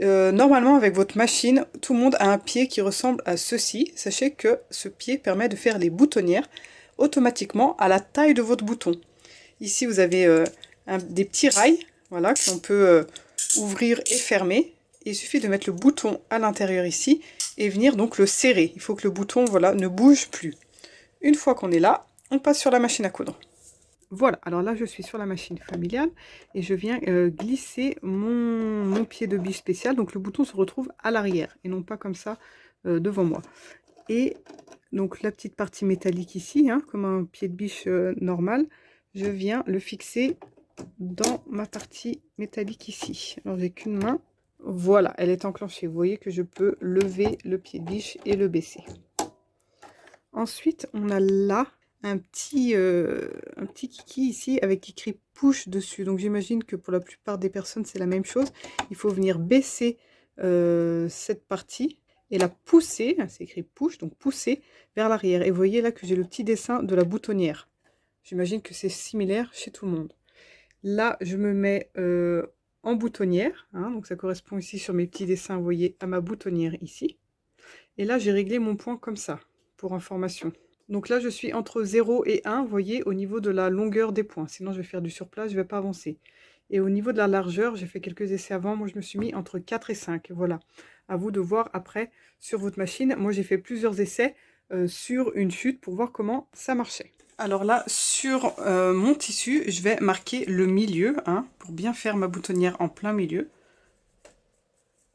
Normalement avec votre machine, tout le monde a un pied qui ressemble à ceci. Sachez que ce pied permet de faire les boutonnières automatiquement à la taille de votre bouton. Ici vous avez des petits rails, voilà, qu'on peut ouvrir et fermer. Il suffit de mettre le bouton à l'intérieur ici et venir donc le serrer. Il faut que le bouton, voilà, ne bouge plus. Une fois qu'on est là, on passe sur la machine à coudre. Voilà, alors là je suis sur la machine familiale et je viens glisser mon pied de biche spécial. Donc le bouton se retrouve à l'arrière et non pas comme ça devant moi. Et donc la petite partie métallique ici, hein, comme un pied de biche normal, je viens le fixer dans ma partie métallique ici. Alors j'ai qu'une main. Voilà, elle est enclenchée. Vous voyez que je peux lever le pied de biche et le baisser. Ensuite, on a là un petit kiki ici avec écrit push dessus. Donc j'imagine que pour la plupart des personnes, c'est la même chose. Il faut venir baisser cette partie et la pousser, c'est écrit push, donc pousser vers l'arrière. Et vous voyez là que j'ai le petit dessin de la boutonnière. J'imagine que c'est similaire chez tout le monde. Là, je me mets en boutonnière, hein, donc ça correspond ici sur mes petits dessins, vous voyez, à ma boutonnière ici. Et là, j'ai réglé mon point comme ça, pour information. Donc là, je suis entre 0 et 1, vous voyez, au niveau de la longueur des points. Sinon, je vais faire du surplace, je ne vais pas avancer. Et au niveau de la largeur, j'ai fait quelques essais avant. Moi, je me suis mis entre 4 et 5. Voilà. À vous de voir après sur votre machine. Moi, j'ai fait plusieurs essais sur une chute pour voir comment ça marchait. Alors là, sur mon tissu, je vais marquer le milieu, hein, pour bien faire ma boutonnière en plein milieu.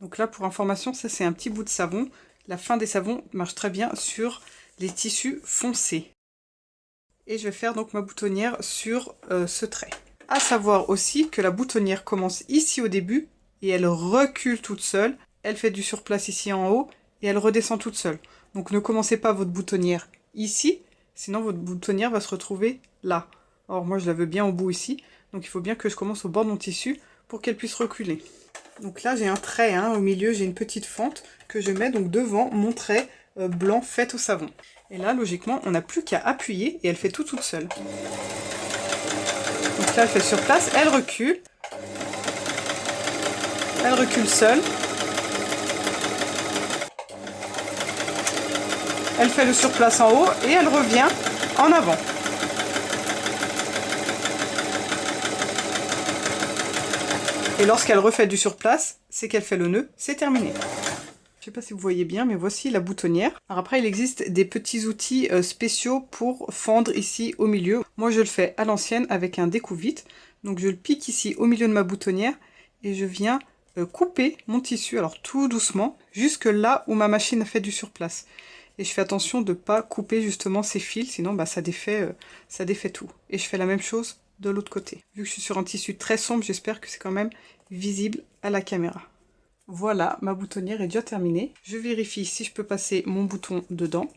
Donc là, pour information, ça c'est un petit bout de savon. La fin des savons marche très bien sur les tissus foncés. Et je vais faire donc ma boutonnière sur ce trait. À savoir aussi que la boutonnière commence ici au début et elle recule toute seule. Elle fait du surplace ici en haut et elle redescend toute seule. Donc ne commencez pas votre boutonnière ici, sinon votre boutonnière va se retrouver là. Or moi je la veux bien au bout ici, donc il faut bien que je commence au bord de mon tissu pour qu'elle puisse reculer. Donc là j'ai un trait, hein, au milieu j'ai une petite fente que je mets donc devant mon trait blanc fait au savon. Et là logiquement on n'a plus qu'à appuyer et elle fait tout toute seule. Donc là elle fait sur place, elle recule seule. Elle fait le surplace en haut et elle revient en avant. Et lorsqu'elle refait du surplace, c'est qu'elle fait le nœud, c'est terminé. Je ne sais pas si vous voyez bien, mais voici la boutonnière. Alors après, il existe des petits outils spéciaux pour fendre ici au milieu. Moi, je le fais à l'ancienne avec un découpe-vite. Donc je le pique ici au milieu de ma boutonnière et je viens couper mon tissu, alors tout doucement, jusque là où ma machine a fait du surplace. Et je fais attention de ne pas couper justement ces fils, sinon bah, ça défait tout. Et je fais la même chose de l'autre côté. Vu que je suis sur un tissu très sombre, j'espère que c'est quand même visible à la caméra. Voilà, ma boutonnière est déjà terminée. Je vérifie si je peux passer mon bouton dedans.